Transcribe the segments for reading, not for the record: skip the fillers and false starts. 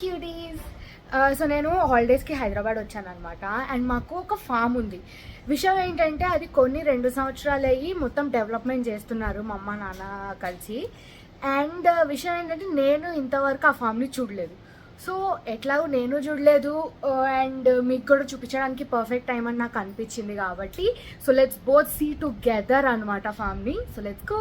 Cuties. So నేను హాలిడేస్కి హైదరాబాద్ వచ్చాను అనమాట. అండ్ మాకు ఒక ఫామ్ ఉంది. విషయం ఏంటంటే అది కొన్ని 2 సంవత్సరాలు అయ్యి మొత్తం డెవలప్మెంట్ చేస్తున్నారు మా అమ్మ నాన్న కలిసి. అండ్ విషయం ఏంటంటే నేను ఇంతవరకు ఆ ఫామ్ని చూడలేదు. సో ఎట్లాగో నేను చూడలేదు అండ్ మీకు కూడా చూపించడానికి పర్ఫెక్ట్ టైం అని నాకు అనిపించింది కాబట్టి so let's both see together అనమాట ఫామ్ని. So let's go.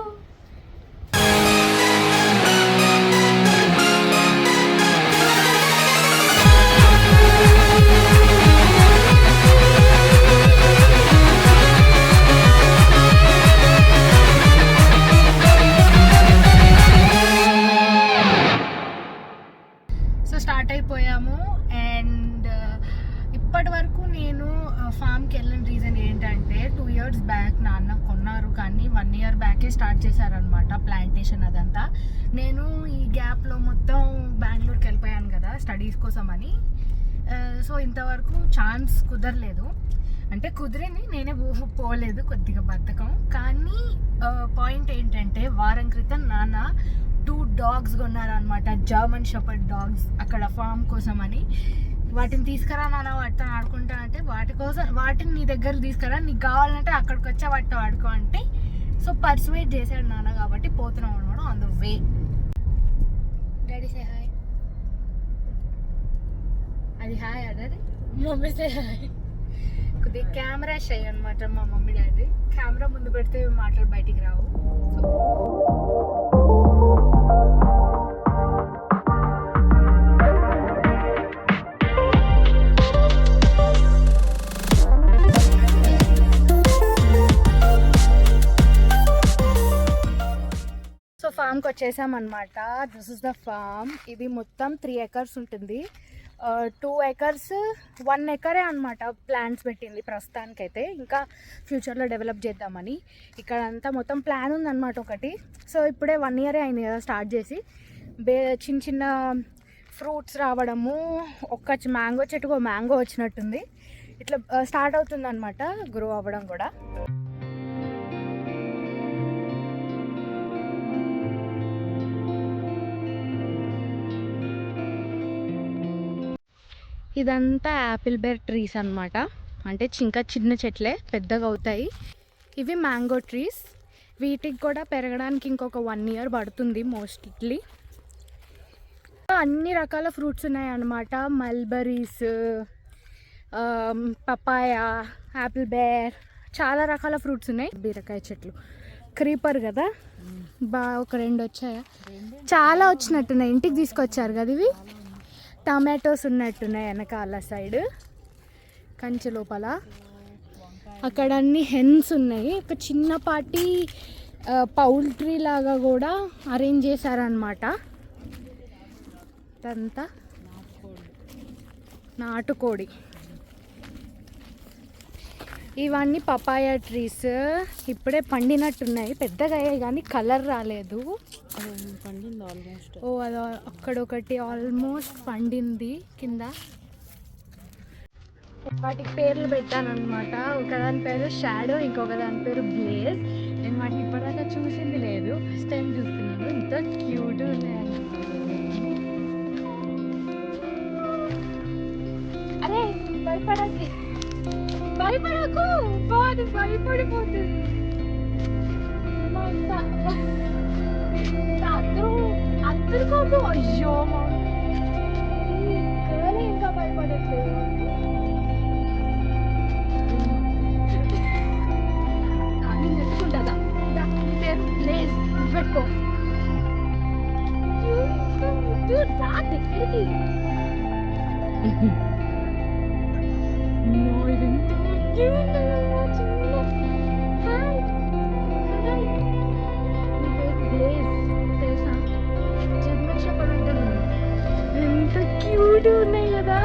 స్టార్ట్ అయిపోయాము. అండ్ ఇప్పటి వరకు నేను ఫామ్కి వెళ్ళిన రీజన్ ఏంటంటే 2 years బ్యాక్ నాన్న కొన్నారు, కానీ 1 year బ్యాకే స్టార్ట్ చేశారనమాట ప్లాంటేషన్ అదంతా. నేను ఈ గ్యాప్లో మొత్తం బెంగళూరుకి వెళ్ళిపోయాను కదా స్టడీస్ కోసం అని. సో ఇంతవరకు ఛాన్స్ కుదరలేదు. అంటే కుదిరింది, నేనే పోలేదు, కొద్దిగా బద్ధకం. కానీ పాయింట్ ఏంటంటే వారం క్రితం నాన్న 2 dogs కొన్నారనమాట, జర్మన్ షెపర్డ్ డాగ్స్, అక్కడ ఫామ్ కోసం అని. వాటిని తీసుకురా నాన్న, వాటితో ఆడుకుంటా అంటే వాటిని నీ దగ్గర తీసుకురా, నీకు కావాలంటే అక్కడికి వచ్చా వాటితో ఆడుకో అంటే సో పర్సువేట్ చేశాడు నాన్న, కాబట్టి పోతున్నాం అనమాట on the way. Daddy say hi. అది హాయ్ అదే మమ్మీ సే హాయ్. కొద్దిగా కెమెరా షై అనమాట మా మమ్మీ డాడీ. కెమెరా ముందు పెడితే మాటలు బయటికి రావు. సో ఫామ్కి వచ్చేసామన్నమాట. This is the farm. ఇది మొత్తం 3 acres ఉంటుంది. 2 acres 1 acre అనమాట ప్లాంట్స్ పెట్టింది ప్రస్తుతానికైతే, ఇంకా ఫ్యూచర్లో డెవలప్ చేద్దామని. ఇక్కడ అంతా మొత్తం ప్లాన్ ఉందన్నమాట ఒకటి. సో ఇప్పుడే 1 year అయింది కదా స్టార్ట్ చేసి. చిన్న చిన్న ఫ్రూట్స్ రావడము, ఒక్క మ్యాంగో చెట్టుకు మ్యాంగో వచ్చినట్టుంది. ఇట్లా స్టార్ట్ అవుతుంది అనమాట గ్రో అవ్వడం కూడా. ఇదంతా యాపిల్ బేర్ ట్రీస్ అనమాట. అంటే ఇంకా చిన్న చెట్లే పెద్దగా అవుతాయి. ఇవి మ్యాంగో ట్రీస్. వీటికి కూడా పెరగడానికి ఇంకొక 1 year పడుతుంది మోస్ట్లీ. అన్ని రకాల ఫ్రూట్స్ ఉన్నాయి అన్నమాట. మల్బరీస్, పపాయ, యాపిల్ బేర్, చాలా రకాల ఫ్రూట్స్ ఉన్నాయి. బీరకాయ చెట్లు, క్రీపర్ కదా, ఒక 2 వచ్చాయా, చాలా వచ్చినట్టున్నాయి. ఇంటికి తీసుకొచ్చారు కదా ఇవి. టమాటోస్ ఉన్నట్టున్నాయి వెనకాల సైడ్ కంచె లోపల. అక్కడ అన్ని హెన్స్ ఉన్నాయి. ఒక చిన్నపాటి పౌల్ట్రీ లాగా కూడా అరేంజ్ చేశారనమాట. ఇదంతా నాటుకోడి. ఇవన్నీ పపాయ ట్రీస్. ఇప్పుడే పండినట్టున్నాయి, పెద్దగా అయ్యాయి కానీ కలర్ రాలేదు. పండింది ఆల్మోస్ట్. ఓ అది అక్కడొకటి ఆల్మోస్ట్ పండింది కింద. వాటికి పేర్లు పెట్టాను అనమాట. ఒకదాని పేరు షాడో, ఇంకొక దాని పేరు బ్లేజ్. నేను వాటిని ఇప్పటిదాకా చూసింది లేదు, ఫస్ట్ టైం చూస్తున్నాను. ఇంత క్యూట్ ఉన్నాయండి. అరే భయపడకి, భయపడకు, బాగా భయపడిపోతుంది. అందరికోకు అయ్యో గర్ల్ ఇంకా భయపడట్లేదు. కానీ నెట్టుకుంటుందా పేరు ప్లేస్ పెట్టుకో. దగ్గరికి ఎంత క్యూట్ ఉన్నాయి కదా,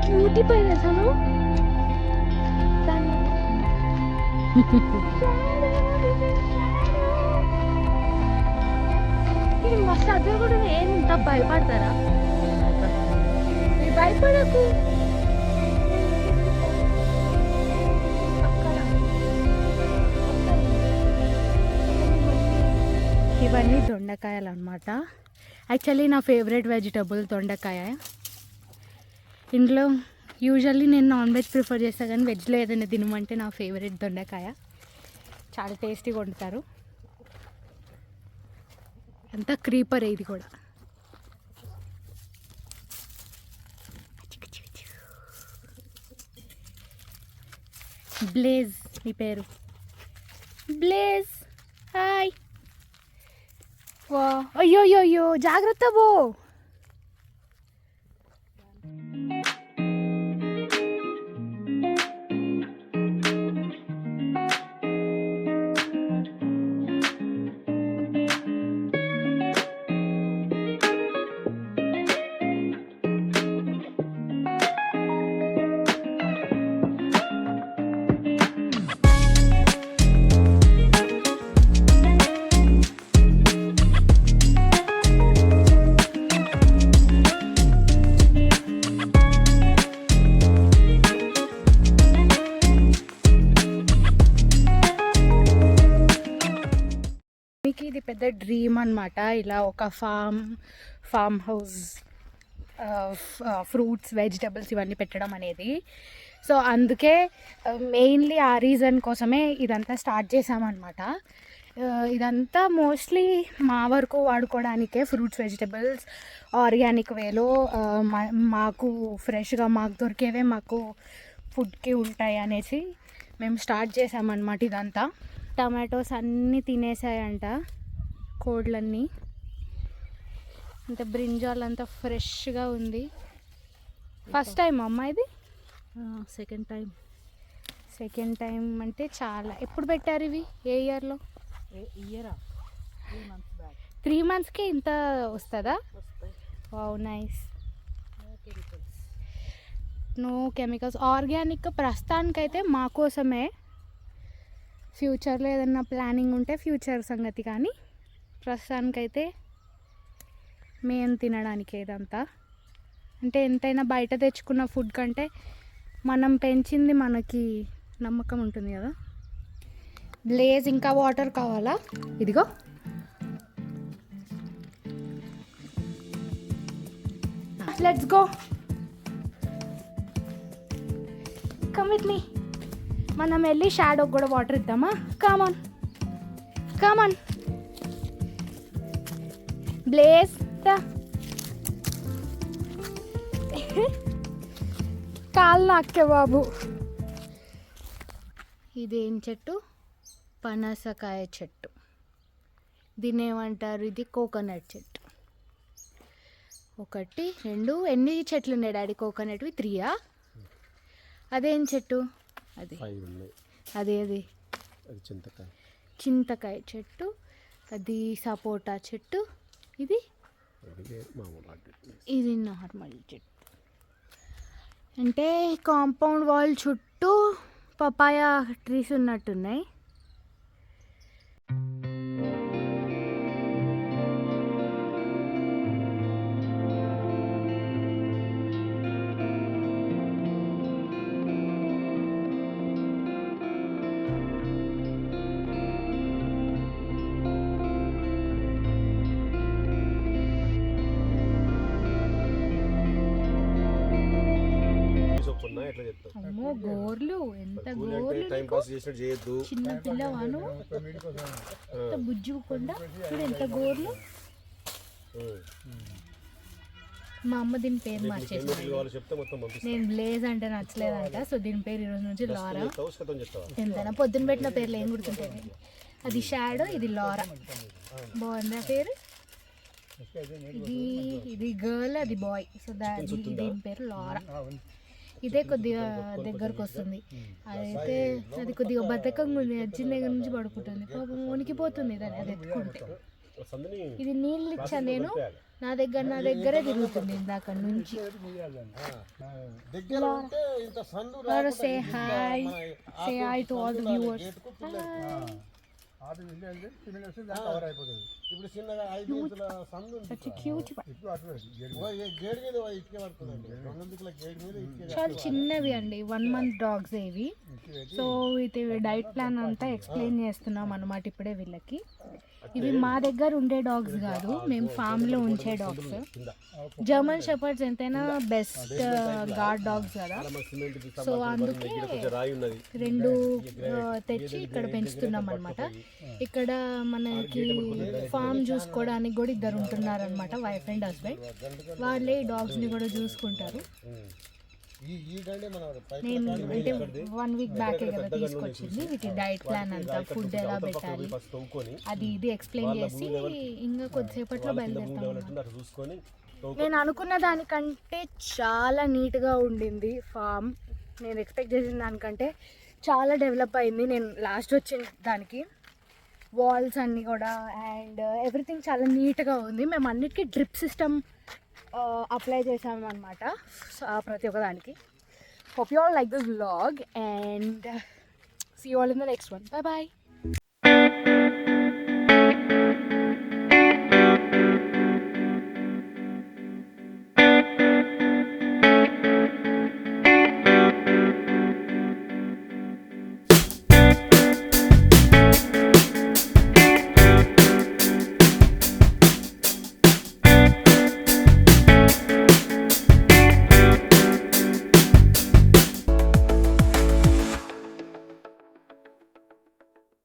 క్యూటీ పైన అసలు. మస్తు అద్దరు కూడా ఏంత భయపడతారా? భయపడకు. ఇవన్నీ దొండకాయలు అన్నమాట. యాక్చువల్లీ నా ఫేవరెట్ వెజిటబుల్ దొండకాయ. ఇంట్లో యూజువల్లీ నేను నాన్ వెజ్ ప్రిఫర్ చేస్తాను, కానీ వెజ్లో ఏదైనా తినమంటే నా ఫేవరెట్ దొండకాయ. చాలా టేస్టీగా వండుతారు. అంతా క్రీపర్ ఇది కూడా. బ్లేజ్ మీ పేరు? Blaze hi. వా అయ్యో అయ్యో అయ్యో జాగ్రత్త బో. ఇది పెద్ద డ్రీమ్ అనమాట, ఇలా ఒక ఫామ్ హౌస్, ఫ్రూట్స్ వెజిటబుల్స్ ఇవన్నీ పెట్టడం అనేది. సో అందుకే మెయిన్లీ ఆ రీజన్ కోసమే ఇదంతా స్టార్ట్ చేసామన్నమాట. ఇదంతా మోస్ట్లీ మా వరకు వాడుకోవడానికే, ఫ్రూట్స్ వెజిటబుల్స్ ఆర్గానిక్ వేలో మాకు ఫ్రెష్గా మాకు దొరికేవే మాకు ఫుడ్కి ఉంటాయి అనేసి మేము స్టార్ట్ చేసామన్నమాట ఇదంతా. టమాటోస్ అన్నీ తినేసాయంట కోడ్లన్నీ. అంటే బ్రింజాల్ అంతా ఫ్రెష్గా ఉంది. ఫస్ట్ టైం అమ్మ ఇది? సెకండ్ టైం అంటే చాలా. ఎప్పుడు పెట్టారు ఇవి? ఏ ఇయర్లో? 3 monthsకి ఇంత వస్తుందా? Wow nice. No chemicals, organic. ప్రస్తుతానికైతే మా కోసమే, ఫ్యూచర్లో ఏదన్నా ప్లానింగ్ ఉంటే ఫ్యూచర్ సంగతి, కానీ ప్రస్తుతానికైతే మేము తినడానికి ఇదంతా. అంటే ఎంతైనా బయట తెచ్చుకున్న ఫుడ్ కంటే మనం పెంచింది మనకి నమ్మకం ఉంటుంది కదా. బ్లేజ్ ఇంకా వాటర్ కావాలా? ఇదిగో let's go, come with me. మనం వెళ్ళి షాడోకి కూడా వాటర్ ఇద్దామా? కామన్ కామన్ బ్లేజ్ రా. కాలు నాకే బాబు. ఇదేం చెట్టు? పనసకాయ చెట్టు. దీన్ని ఏమంటారు? ఇది కోకోనట్ చెట్టు. 1 2 ఎన్ని చెట్లు ఉన్నాయి డాడీ? కోకోనట్వి 3. అదేం చెట్టు? అది అది చింతకాయ చెట్టు. అది సపోటా చెట్టు. ఇది నార్మల్ చెట్టు. అంటే కాంపౌండ్ వాల్ చుట్టూ పపాయ ట్రీస్ ఉన్నట్టున్నాయి. అమ్మో గోర్లు, ఎంత గోర్లు. చిన్న పిల్లవాను బుజ్జుకుండా ఇప్పుడు ఎంత గోర్లు. మా అమ్మ దీని పేరు మార్చేసి, నేను బ్లేజ్ అంటే నచ్చలేదంట, సో దీని పేరు ఈరోజు నుంచి లారా. ఎంతైనా పొద్దున్న పెట్టిన పేర్లు ఏం గుర్తుంటాయి. అది షాడో, ఇది లారా. బాగుందా పేరు? ఇది గర్ల్, అది బాయ్. సో దీని పేరు లారా. ఇదే కొద్దిగా దగ్గరకు వస్తుంది. అయితే అది కొద్దిగా బద్ధకంగా ఉంది, వచ్చిన దగ్గర నుంచి పడుకుంటుంది. పాపం వణికిపోతుంది దాన్ని అది ఎత్తుకుంటే. ఇది నీళ్ళు ఇచ్చా నేను, నా దగ్గరే తిరుగుతుంది ఇందాక నుంచి. Say hi to all the viewers. ఇప్పుడు చిన్నగా 5 ఇంచుల సందు ఉంది. గేడ్ మీద ఇటుకే పడుతుందండి. 2 ఇంచుల గేడ్ మీద ఇటుకే. చాలా చిన్నవి అండి, 1 month డాగ్స్ ఇవి. సో ఇది డైట్ ప్లాన్ అంతా ఎక్స్ప్లెయిన్ చేస్తున్నాం అన్నమాట ఇప్పుడే వీళ్ళకి. ఇవి మా దగ్గర ఉండే డాగ్స్ కాదు, మేము ఫామ్లో ఉంచే డాగ్స్. జర్మన్ షెపర్డ్స్ ఎంతైనా బెస్ట్ గార్డ్ డాగ్స్ కదా, సో అందుకే 2 తెచ్చి ఇక్కడ పెంచుతున్నాం అనమాట. ఇక్కడ మనకి ఫామ్ చూసుకోవడానికి కూడా 2 ఉంటున్నారు అనమాట, వైఫ్ అండ్ హస్బెండ్. వాళ్ళే ఈ డాగ్స్ని కూడా చూసుకుంటారు. నేను అంటే 1 week బ్యాకే కదా తీసుకొచ్చింది. వీటి డైట్ ప్లాన్ అంతా, ఫుడ్ ఎలా పెట్టాలి అది ఇది ఎక్స్ప్లెయిన్ చేసి ఇంకా కొద్దిసేపట్లో బయలుదేరుతాం. నేను అనుకున్న దానికంటే చాలా నీట్గా ఉండింది ఫామ్. నేను ఎక్స్పెక్ట్ చేసిన దానికంటే చాలా డెవలప్ అయింది. నేను లాస్ట్ వచ్చిన దానికి వాల్స్ అన్నీ కూడా అండ్ ఎవ్రీథింగ్ చాలా నీట్గా ఉంది. మేము అన్నిటికీ డ్రిప్ సిస్టమ్ అప్లై చేసాము అనమాట ప్రతి ఒక్కదానికి. Hope you all like this vlog and see you all in the next one. Bye bye.